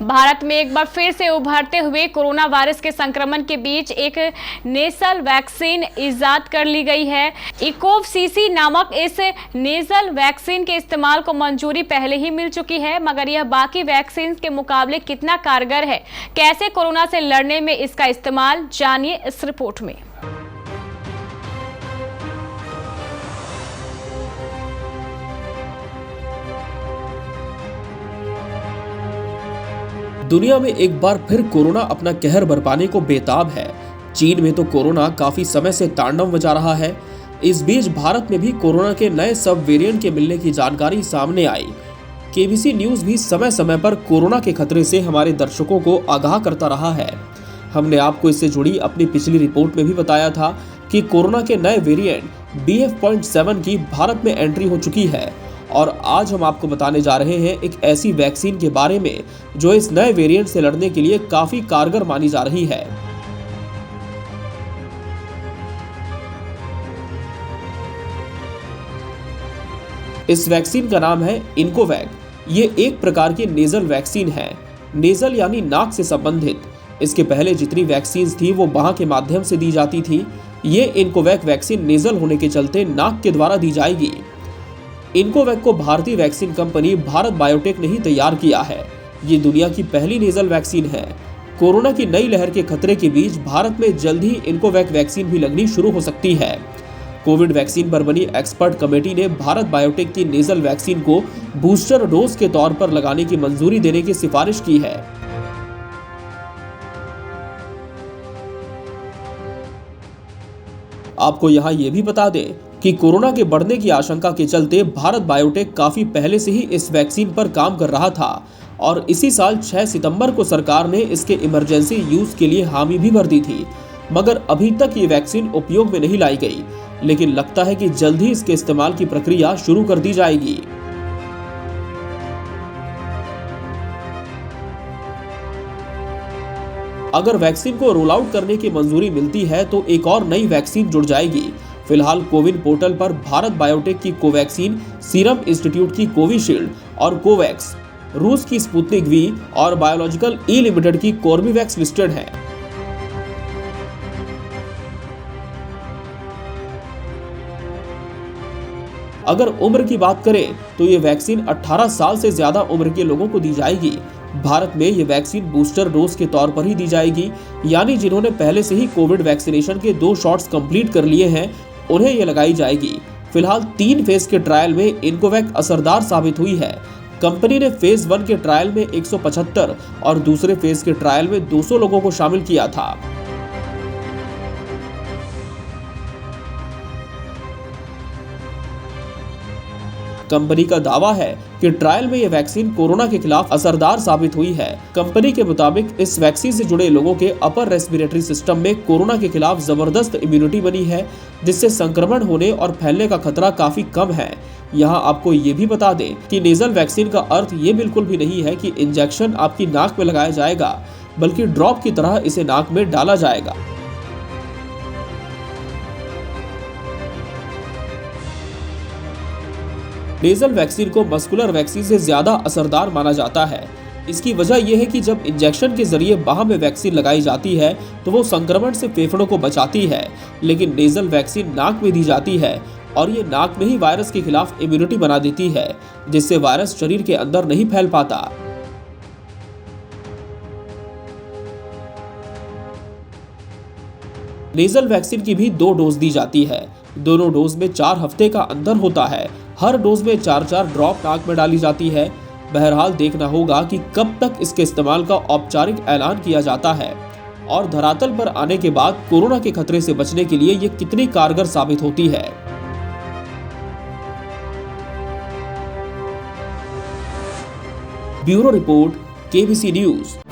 भारत में एक बार फिर से उभरते हुए कोरोना वायरस के संक्रमण के बीच एक नेजल वैक्सीन इजाद कर ली गई है। इकोवसीसी नामक इस नेजल वैक्सीन के इस्तेमाल को मंजूरी पहले ही मिल चुकी है, मगर यह बाकी वैक्सीन के मुकाबले कितना कारगर है, कैसे कोरोना से लड़ने में इसका इस्तेमाल, जानिए इस रिपोर्ट में। दुनिया में एक बार फिर कोरोना अपना कहर बरपाने को बेताब है। चीन में तो कोरोना काफी समय से तांडव मचा रहा है। इस बीच भारत में भी कोरोना के नए सब वेरिएंट के मिलने की जानकारी सामने आई। केबीसी न्यूज भी समय समय पर कोरोना के खतरे से हमारे दर्शकों को आगाह करता रहा है। हमने आपको इससे जुड़ी अपनी पिछली रिपोर्ट में भी बताया था कि कोरोना के नए वेरिएंट BF.7 की भारत में एंट्री हो चुकी है, और आज हम आपको बताने जा रहे हैं एक ऐसी वैक्सीन के बारे में जो इस नए वेरिएंट से लड़ने के लिए काफी कारगर मानी जा रही है। इस वैक्सीन का नाम है इनकोवैक। ये एक प्रकार की नेजल वैक्सीन है। नेजल यानी नाक से संबंधित। इसके पहले जितनी वैक्सीन थी वो बाह के माध्यम से दी जाती थी। ये इनकोवैक वैक्सीन नेजल होने के चलते नाक के द्वारा दी जाएगी। इनकोवैक को भारतीय वैक्सीन कंपनी भारत बायोटेक ने ही तैयार किया है। ये दुनिया की पहली नेजल वैक्सीन है। कोरोना की नई लहर के खतरे के बीच भारत में जल्द ही इनकोवैक वैक्सीन भी लगनी शुरू हो सकती है। कोविड वैक्सीन पर बनी एक्सपर्ट कमेटी ने भारत बायोटेक की नेजल वैक्सीन को बूस्टर डोज के तौर पर लगाने की मंजूरी देने की सिफारिश की है। आपको यहाँ ये भी बता दें कि कोरोना के बढ़ने की आशंका के चलते भारत बायोटेक काफी पहले से ही इस वैक्सीन पर काम कर रहा था, और इसी साल 6 सितंबर को सरकार ने इसके इमरजेंसी यूज के लिए हामी भी भर दी थी। मगर अभी तक ये वैक्सीन उपयोग में नहीं लाई गई, लेकिन लगता है कि जल्द ही इसके इस्तेमाल की प्रक्रिया शुरू कर दी जाएगी। अगर वैक्सीन को रोल आउट करने की मंजूरी मिलती है तो एक और नई वैक्सीन जुड़ जाएगी। फिलहाल कोविन पोर्टल पर भारत बायोटेक की कोवैक्सीन, सीरम इंस्टीट्यूट की कोविशील्ड और कोवैक्स, रूस की स्पुतनिक वी और बायोलॉजिकल ई लिमिटेड की कॉर्बेवैक्स लिस्टेड है। अगर उम्र की बात करें तो ये वैक्सीन 18 साल से ज्यादा उम्र के लोगों को दी जाएगी। भारत में ये वैक्सीन बूस्टर डोज के तौर पर ही दी जाएगी, यानी जिन्होंने पहले से ही कोविड वैक्सीनेशन के 2 शॉट्स कंप्लीट कर लिए हैं उन्हें ये लगाई जाएगी। फिलहाल 3 फेज के ट्रायल में इनकोवैक असरदार साबित हुई है। कंपनी ने फेज 1 के ट्रायल में 175 और दूसरे फेज के ट्रायल में 200 लोगों को शामिल किया था। कंपनी का दावा है कि ट्रायल में यह वैक्सीन कोरोना के खिलाफ असरदार साबित हुई है। कंपनी के मुताबिक इस वैक्सीन से जुड़े लोगों के अपर रेस्पिरेटरी सिस्टम में कोरोना के खिलाफ जबरदस्त इम्यूनिटी बनी है, जिससे संक्रमण होने और फैलने का खतरा काफी कम है। यहाँ आपको ये भी बता दें कि नेजल वैक्सीन का अर्थ ये बिल्कुल भी नहीं है कि इंजेक्शन आपकी नाक में लगाया जाएगा, बल्कि ड्रॉप की तरह इसे नाक में डाला जाएगा। नेजल वैक्सीन को मस्कुलर वैक्सीन से ज्यादा असरदार माना जाता है। इसकी वजह यह है कि जब इंजेक्शन के जरिए बाह में वैक्सीन लगाई जाती है तो वो संक्रमण से फेफड़ों को बचाती है, लेकिन नेजल वैक्सीन नाक में दी जाती है और ये नाक में ही वायरस के खिलाफ इम्यूनिटी बना देती है, जिससे वायरस शरीर के अंदर नहीं फैल पाता। नेजल वैक्सीन की भी 2 डोज दी जाती है। दोनों डोज में 4 हफ्ते का अंतर होता है। हर डोज में 4-4 ड्रॉप नाक में डाली जाती है। बहरहाल देखना होगा कि कब तक इसके इस्तेमाल का औपचारिक ऐलान किया जाता है और धरातल पर आने के बाद कोरोना के खतरे से बचने के लिए ये कितनी कारगर साबित होती है। Bureau report, KBC news.